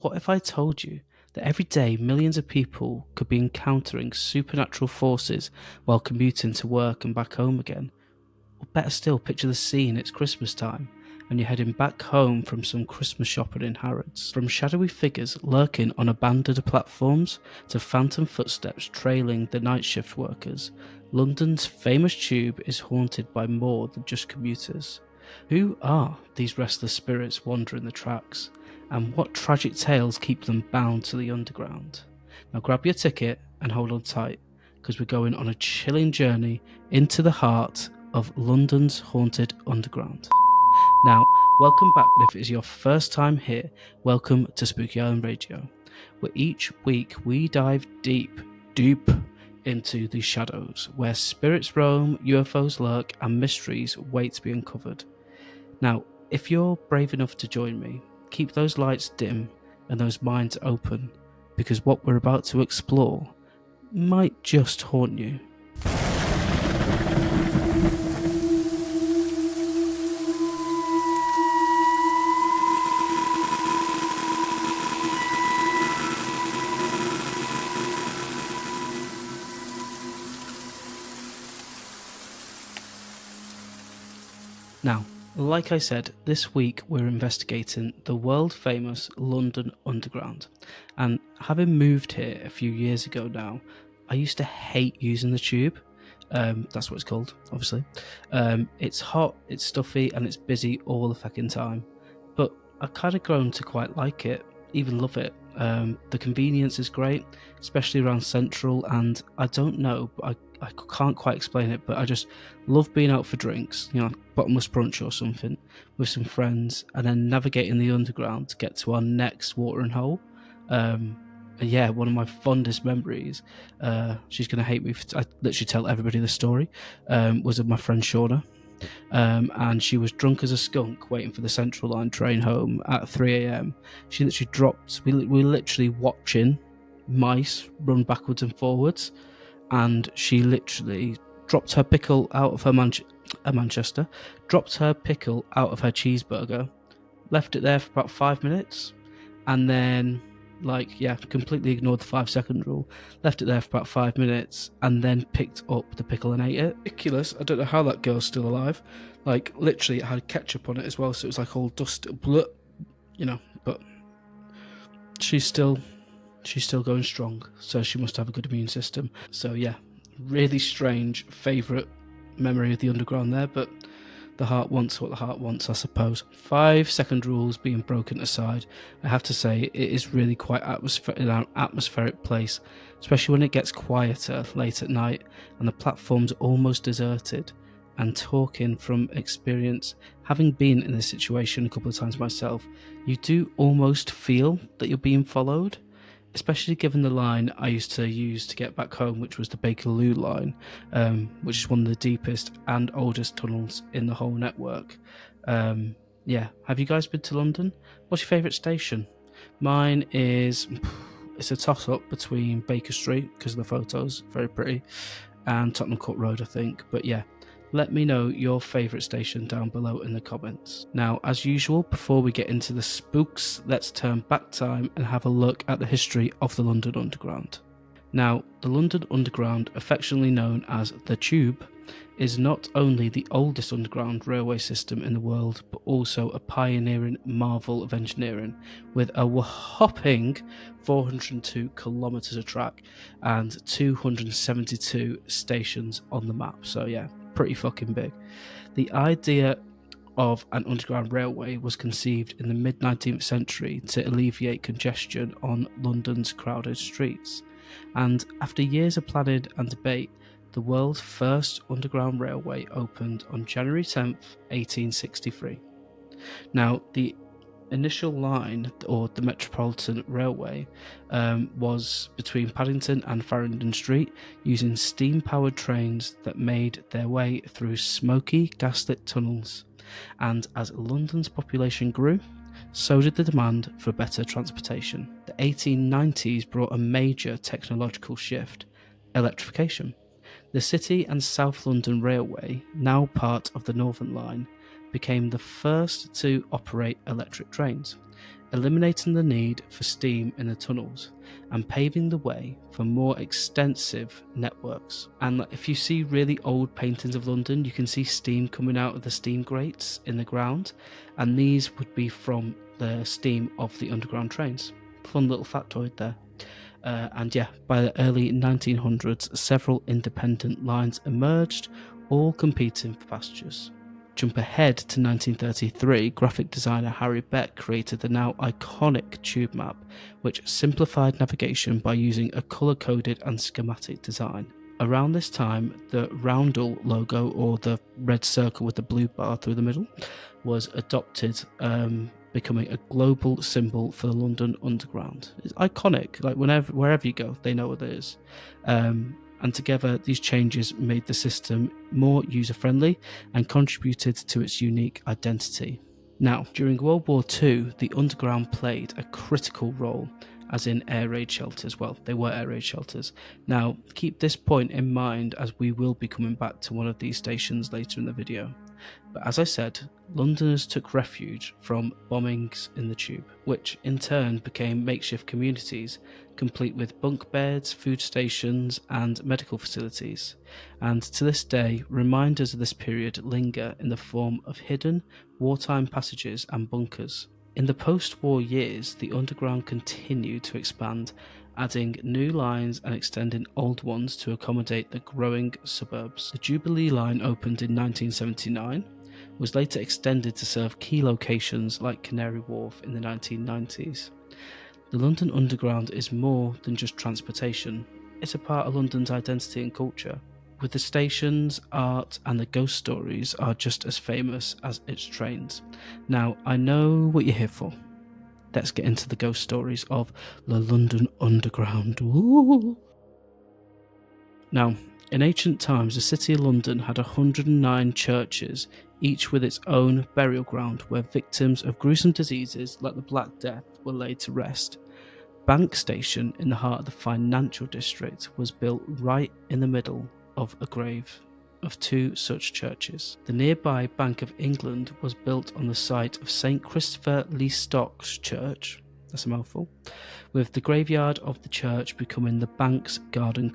What if I told you that every day millions of people could be encountering supernatural forces while commuting to work and back home again? Or better still, picture the scene, it's Christmas time, and you're heading back home from some Christmas shopping in Harrods. From shadowy figures lurking on abandoned platforms to phantom footsteps trailing the night shift workers, London's famous tube is haunted by more than just commuters. Who are these restless spirits wandering the tracks, and what tragic tales keep them bound to the underground? Now grab your ticket and hold on tight, because we're going on a chilling journey into the heart of London's haunted underground. Now, welcome back, and if it is your first time here, welcome to Spooky Island Radio, where each week we dive deep into the shadows, where spirits roam, UFOs lurk, and mysteries wait to be uncovered. Now, if you're brave enough to join me, keep those lights dim and those minds open, because what we're about to explore might just haunt you. Now, like I said, this week we're investigating the world famous London Underground, and having moved here a few years ago now, I used to hate using the tube. That's what it's called, obviously. It's hot, it's stuffy, and it's busy all the fucking time. But I've kind of grown to quite like it, even love it. The convenience is great, especially around Central, and I don't know, but I can't quite explain it, but I just love being out for drinks, bottomless brunch or something, with some friends, and then navigating the underground to get to our next watering hole. Yeah, one of my fondest memories, she's going to hate me, I literally tell everybody the story, was of my friend Shauna. And she was drunk as a skunk waiting for the Central Line train home at 3 a.m. She literally dropped, we were literally watching mice run backwards and forwards, and she literally dropped her pickle out of her Manchester, dropped her pickle out of her cheeseburger, left it there for about 5 minutes, and then completely ignored the 5-second rule, left it there for about 5 minutes, and then picked up the pickle and ate it. Ridiculous. I don't know how that girl's still alive. Like, literally, it had ketchup on it as well, so it was like all dust, but she's still going strong, so she must have a good immune system. So yeah, really strange favourite memory of the underground there, but the heart wants what the heart wants, I suppose. 5-second rules being broken aside, I have to say it is really quite an atmospheric place, especially when it gets quieter late at night and the platform's almost deserted. And talking from experience, having been in this situation a couple of times myself, you do almost feel that you're being followed, especially given the line I used to use to get back home, which was the Bakerloo line, which is one of the deepest and oldest tunnels in the whole network. Yeah, have you guys been to London? What's your favourite station? Mine is, it's a toss-up between Baker Street, because of the photos, very pretty, and Tottenham Court Road, I think. But yeah, let me know your favourite station down below in the comments. Now, as usual, before we get into the spooks, let's turn back time and have a look at the history of the London Underground. Now, the London Underground, affectionately known as the Tube, is not only the oldest underground railway system in the world, but also a pioneering marvel of engineering, with a whopping 402 kilometres of track and 272 stations on the map. So yeah, pretty fucking big. The idea of an underground railway was conceived in the mid-19th century to alleviate congestion on London's crowded streets, and after years of planning and debate, the world's first underground railway opened on January 10th, 1863. Now, the initial line, or the Metropolitan Railway, was between Paddington and Farringdon Street, using steam-powered trains that made their way through smoky, gaslit tunnels. And as London's population grew, so did the demand for better transportation. The 1890s brought a major technological shift: electrification. The City and South London Railway, now part of the Northern Line, became the first to operate electric trains. eliminating the need for steam in the tunnels and paving the way for more extensive networks. And if you see really old paintings of London, you can see steam coming out of the steam grates in the ground, and these would be from the steam of the underground trains. Fun little factoid there. And yeah, by the early 1900s, several independent lines emerged, all competing for passengers. Jump ahead to 1933, graphic designer Harry Beck created the now iconic tube map, which simplified navigation by using a colour-coded and schematic design. Around this time, the roundel logo, or the red circle with the blue bar through the middle, was adopted, becoming a global symbol for the London Underground. It's iconic, like wherever you go, they know what it is. And together, these changes made the system more user-friendly and contributed to its unique identity. Now, during World War II, the Underground played a critical role, as in air raid shelters. Well, they were air raid shelters. Now, keep this point in mind, as we will be coming back to one of these stations later in the video. But as I said, Londoners took refuge from bombings in the tube, which in turn became makeshift communities, complete with bunk beds, food stations, and medical facilities. And to this day, reminders of this period linger in the form of hidden wartime passages and bunkers. In the post-war years, the Underground continued to expand, adding new lines and extending old ones to accommodate the growing suburbs. The Jubilee line opened in 1979, was later extended to serve key locations like Canary Wharf in the 1990s. The London Underground is more than just transportation, it's a part of London's identity and culture, with the stations, art and the ghost stories are just as famous as its trains. Now, I know what you're here for. Let's get into the ghost stories of the London Underground. Ooh. Now, in ancient times, the city of London had 109 churches, each with its own burial ground where victims of gruesome diseases like the Black Death were laid to rest. Bank Station, in the heart of the financial district, was built right in the middle of a grave of two such churches. The nearby Bank of England was built on the site of St Christopher Leastocks Church, that's a mouthful, with the graveyard of the church becoming the bank's garden.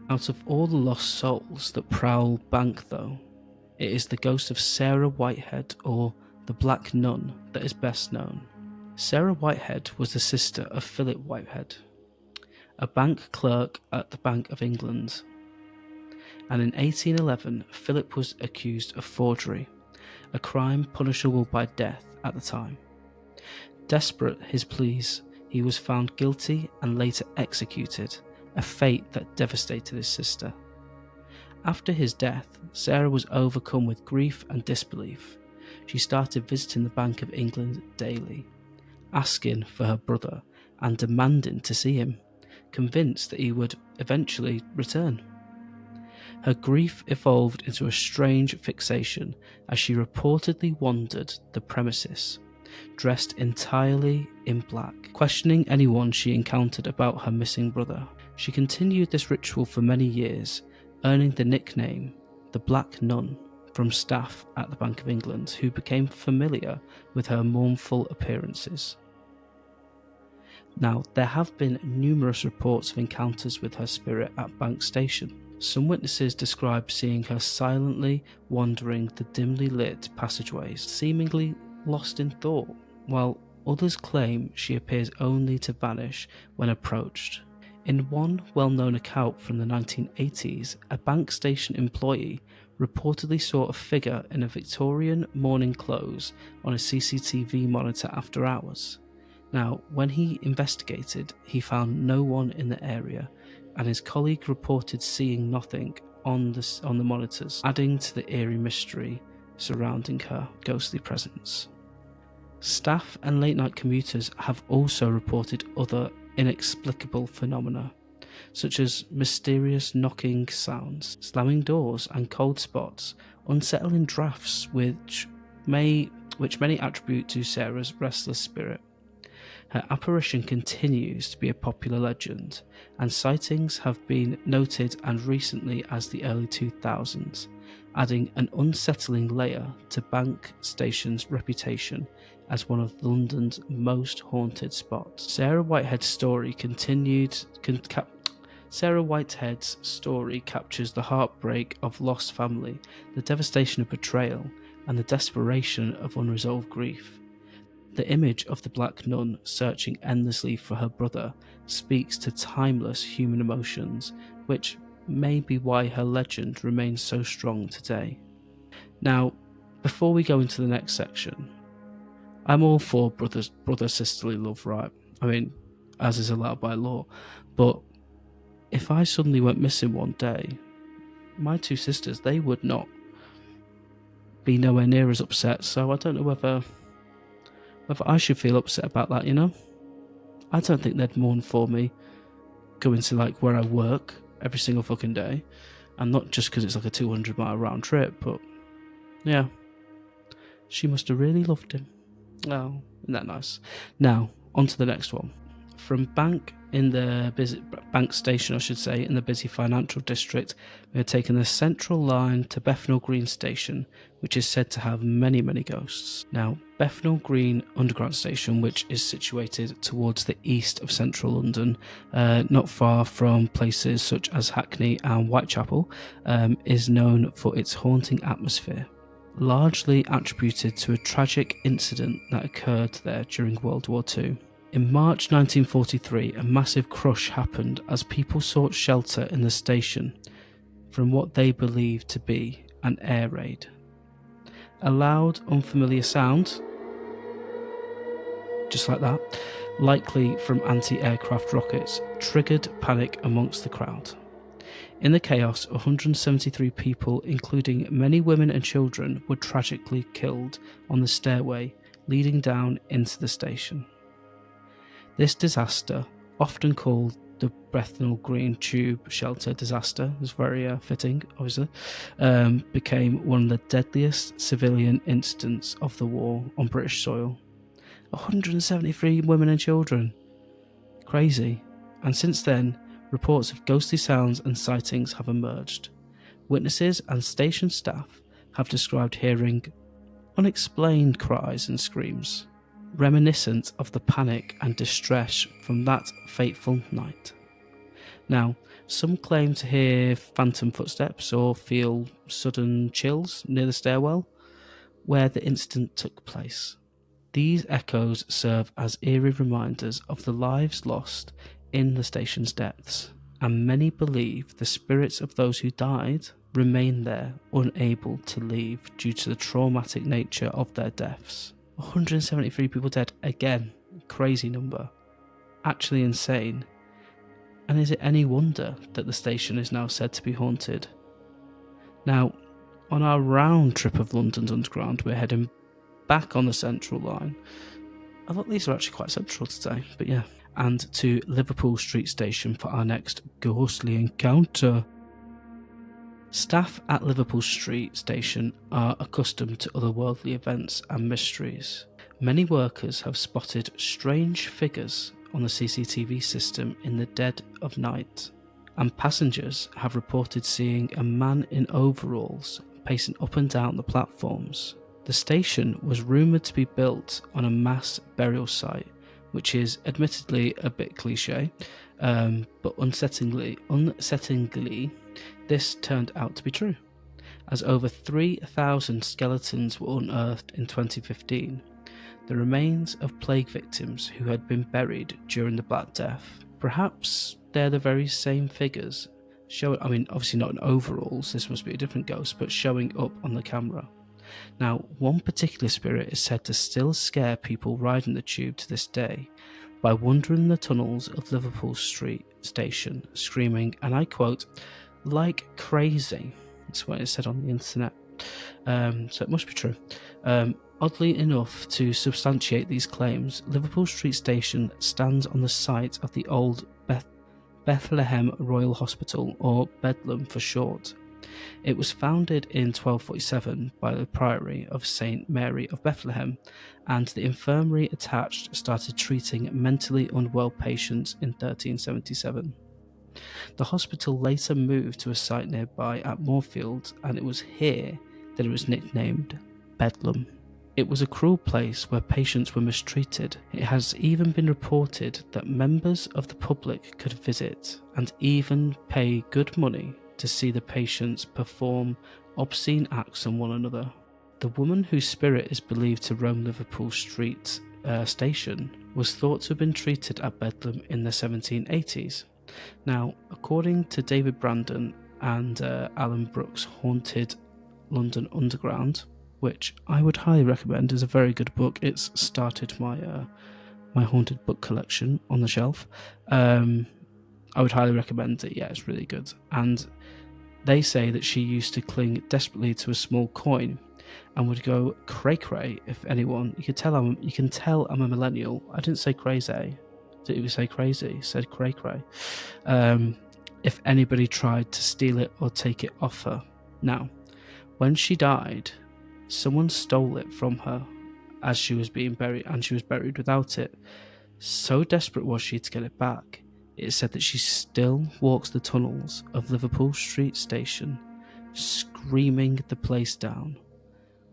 Out of all the lost souls that prowl Bank though, it is the ghost of Sarah Whitehead, or the Black Nun, that is best known. Sarah Whitehead was the sister of Philip Whitehead, a bank clerk at the Bank of England. And in 1811, Philip was accused of forgery, a crime punishable by death at the time. Desperate his pleas, he was found guilty and later executed, a fate that devastated his sister. After his death, Sarah was overcome with grief and disbelief. She started visiting the Bank of England daily, asking for her brother and demanding to see him, convinced that he would eventually return. Her grief evolved into a strange fixation as she reportedly wandered the premises, dressed entirely in black, questioning anyone she encountered about her missing brother. She continued this ritual for many years, earning the nickname the Black Nun from staff at the Bank of England, who became familiar with her mournful appearances. Now, there have been numerous reports of encounters with her spirit at Bank Station. Some witnesses describe seeing her silently wandering the dimly lit passageways, seemingly lost in thought, while others claim she appears only to vanish when approached. In one well-known account from the 1980s, a Bank Station employee reportedly saw a figure in a Victorian morning clothes on a CCTV monitor after hours. Now, when he investigated, he found no one in the area, and his colleague reported seeing nothing on the monitors, adding to the eerie mystery surrounding her ghostly presence. Staff and late-night commuters have also reported other inexplicable phenomena, such as mysterious knocking sounds, slamming doors and cold spots, unsettling drafts which many attribute to Sarah's restless spirit. Her apparition continues to be a popular legend, and sightings have been noted as recently as the early 2000s, adding an unsettling layer to Bank Station's reputation as one of London's most haunted spots. Sarah Whitehead's story captures the heartbreak of lost family, the devastation of betrayal, and the desperation of unresolved grief. The image of the Black Nun searching endlessly for her brother speaks to timeless human emotions, which may be why her legend remains so strong today. Now, before we go into the next section, I'm all for brother-sisterly love, right? I mean, as is allowed by law. But if I suddenly went missing one day, my two sisters, they would not be nowhere near as upset. So I don't know whether I should feel upset about that, you know? I don't think they'd mourn for me going to like where I work every single fucking day. And not just because it's like a 200-mile round trip, but yeah. She must have really loved him. Oh, isn't that nice? Now, on to the next one. From Bank Station, I should say, in the busy financial district, we are taking the Central Line to Bethnal Green Station, which is said to have many, many ghosts. Now, Bethnal Green Underground Station, which is situated towards the east of central London, not far from places such as Hackney and Whitechapel, is known for its haunting atmosphere, largely attributed to a tragic incident that occurred there during World War II. In March 1943, a massive crush happened as people sought shelter in the station from what they believed to be an air raid. A loud, unfamiliar sound, just like that, likely from anti-aircraft rockets, triggered panic amongst the crowd. In the chaos, 173 people, including many women and children, were tragically killed on the stairway leading down into the station. This disaster, often called the Bethnal Green Tube Shelter disaster, is very fitting, obviously, became one of the deadliest civilian incidents of the war on British soil. 173 women and children. Crazy. And since then, reports of ghostly sounds and sightings have emerged. Witnesses and station staff have described hearing unexplained cries and screams, reminiscent of the panic and distress from that fateful night. Now, some claim to hear phantom footsteps or feel sudden chills near the stairwell where the incident took place. These echoes serve as eerie reminders of the lives lost in the station's depths, and many believe the spirits of those who died remain there, unable to leave due to the traumatic nature of their deaths. 173 people dead, again, crazy number. Actually insane. And is it any wonder that the station is now said to be haunted? Now, on our round trip of London's Underground, we're heading back on the Central Line. I thought these are actually quite central today, but yeah. And to Liverpool Street Station for our next ghostly encounter. Staff at Liverpool Street Station are accustomed to otherworldly events and mysteries. Many workers have spotted strange figures on the CCTV system in the dead of night, and passengers have reported seeing a man in overalls pacing up and down the platforms. The station was rumoured to be built on a mass burial site, which is admittedly a bit cliche, but unsettlingly, this turned out to be true, as over 3,000 skeletons were unearthed in 2015, the remains of plague victims who had been buried during the Black Death. Perhaps they're the very same figures, obviously not in overalls, this must be a different ghost, but showing up on the camera. Now, one particular spirit is said to still scare people riding the tube to this day by wandering the tunnels of Liverpool Street Station, screaming, and I quote, like crazy. That's what it said on the internet. So it must be true. Oddly enough, to substantiate these claims, Liverpool Street Station stands on the site of the old Bethlehem Royal Hospital, or Bedlam for short. It was founded in 1247 by the Priory of St. Mary of Bethlehem, and the infirmary attached started treating mentally unwell patients in 1377. The hospital later moved to a site nearby at Moorfield, and it was here that it was nicknamed Bedlam. It was a cruel place where patients were mistreated. It has even been reported that members of the public could visit and even pay good money to see the patients perform obscene acts on one another. The woman whose spirit is believed to roam Liverpool Street station was thought to have been treated at Bedlam in the 1780s. Now, according to David Brandon and Alan Brooks' Haunted London Underground, which I would highly recommend, is a very good book. It's started my haunted book collection on the shelf. I would highly recommend it. Yeah, it's really good. And they say that she used to cling desperately to a small coin and would go cray-cray if anyone. You can tell I'm a millennial. I didn't say crazy. I didn't even say crazy. I said cray-cray. If anybody tried to steal it or take it off her. Now, when she died, someone stole it from her as she was being buried, and she was buried without it. So desperate was she to get it back, it said that she still walks the tunnels of Liverpool Street Station, screaming the place down,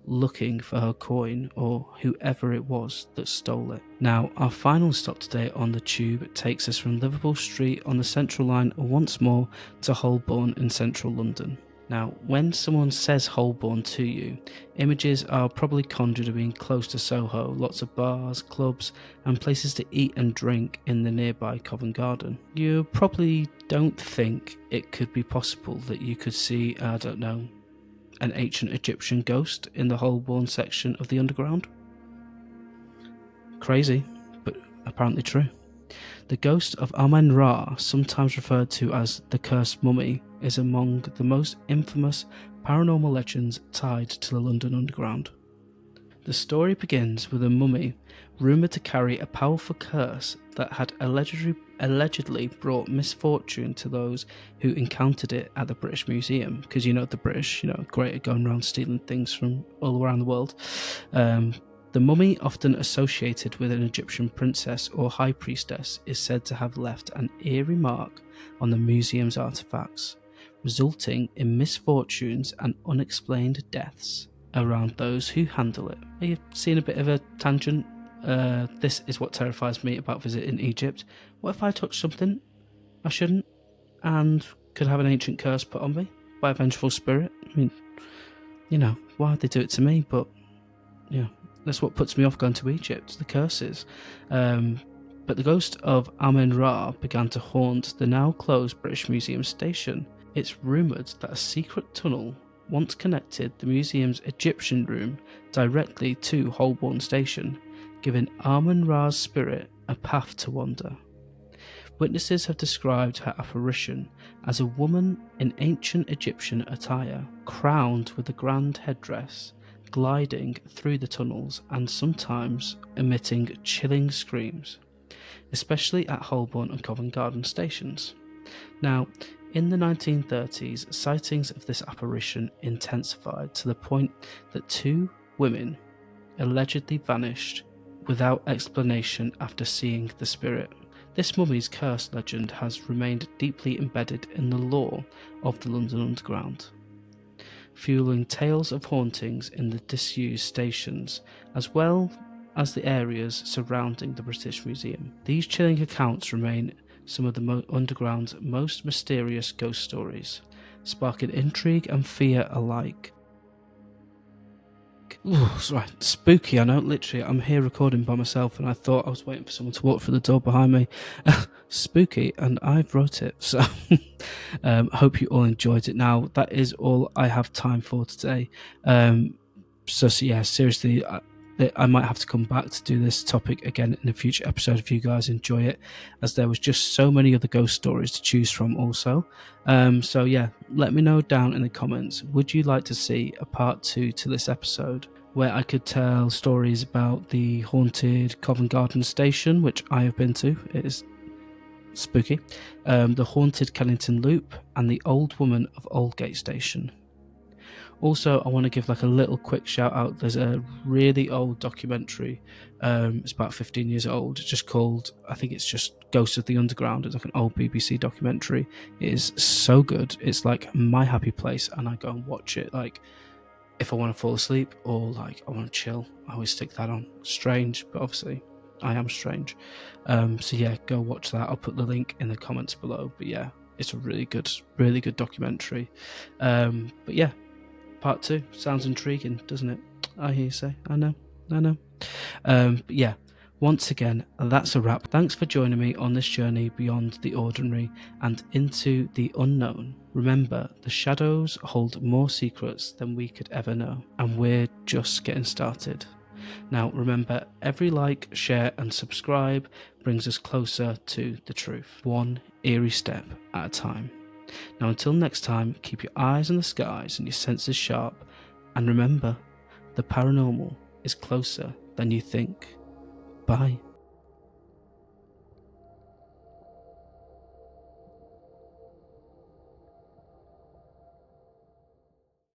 looking for her coin or whoever it was that stole it. Now, our final stop today on the tube takes us from Liverpool Street on the Central Line once more to Holborn in central London. Now, when someone says Holborn to you, images are probably conjured of being close to Soho, lots of bars, clubs, and places to eat and drink in the nearby Covent Garden. You probably don't think it could be possible that you could see, I don't know, an ancient Egyptian ghost in the Holborn section of the Underground? Crazy, but apparently true. The ghost of Amen-Ra, sometimes referred to as the Cursed Mummy, is among the most infamous paranormal legends tied to the London Underground. The story begins with a mummy rumoured to carry a powerful curse that had allegedly brought misfortune to those who encountered it at the British Museum, because the British, great at going around stealing things from all around the world. The mummy, often associated with an Egyptian princess or high priestess, is said to have left an eerie mark on the museum's artifacts, resulting in misfortunes and unexplained deaths around those who handle it. Are you seeing a bit of a tangent? This is what terrifies me about visiting Egypt. What if I touch something I shouldn't and could have an ancient curse put on me by a vengeful spirit? I mean, why would they do it to me? But, yeah, that's what puts me off going to Egypt, the curses. But the ghost of Amen-Ra began to haunt the now closed British Museum station. It's rumoured that a secret tunnel once connected the museum's Egyptian room directly to Holborn Station, giving Amen-Ra's spirit a path to wander. Witnesses have described her apparition as a woman in ancient Egyptian attire, crowned with a grand headdress, gliding through the tunnels and sometimes emitting chilling screams, especially at Holborn and Covent Garden stations. Now, in the 1930s, sightings of this apparition intensified to the point that 2 women allegedly vanished without explanation after seeing the spirit. This mummy's curse legend has remained deeply embedded in the lore of the London Underground, fueling tales of hauntings in the disused stations as well as the areas surrounding the British Museum. These chilling accounts remain some of the Underground's most mysterious ghost stories, sparking intrigue and fear alike. Ooh, right, spooky, I know, literally, I'm here recording by myself and I thought I was waiting for someone to walk through the door behind me. Spooky, and I've wrote it, so hope you all enjoyed it. Now, that is all I have time for today. So yeah, seriously, I might have to come back to do this topic again in a future episode if you guys enjoy it, as there was just so many other ghost stories to choose from also. So yeah, let me know down in the comments, would you like to see a part 2 to this episode where I could tell stories about the haunted Covent Garden station, which I have been to, it is spooky, the haunted Kennington Loop, and the Old Woman of Aldgate station? Also, I want to give like a little quick shout out. There's a really old documentary. It's about 15 years old. It's just called, I think it's just Ghosts of the Underground. It's like an old BBC documentary. It is so good. It's like my happy place, and I go and watch it like if I want to fall asleep or like I want to chill. I always stick that on. Strange, but obviously I am strange. So yeah, go watch that. I'll put the link in the comments below. But yeah, it's a really good documentary. But yeah, part 2 sounds intriguing, doesn't it? I hear you say. I know. But yeah, once again, that's a wrap. Thanks for joining me on this journey beyond the ordinary and into the unknown. Remember, the shadows hold more secrets than we could ever know, and we're just getting started. Now, remember, every like, share, and subscribe brings us closer to the truth, one eerie step at a time. Now, until next time, keep your eyes on the skies and your senses sharp, and remember, the paranormal is closer than you think. Bye.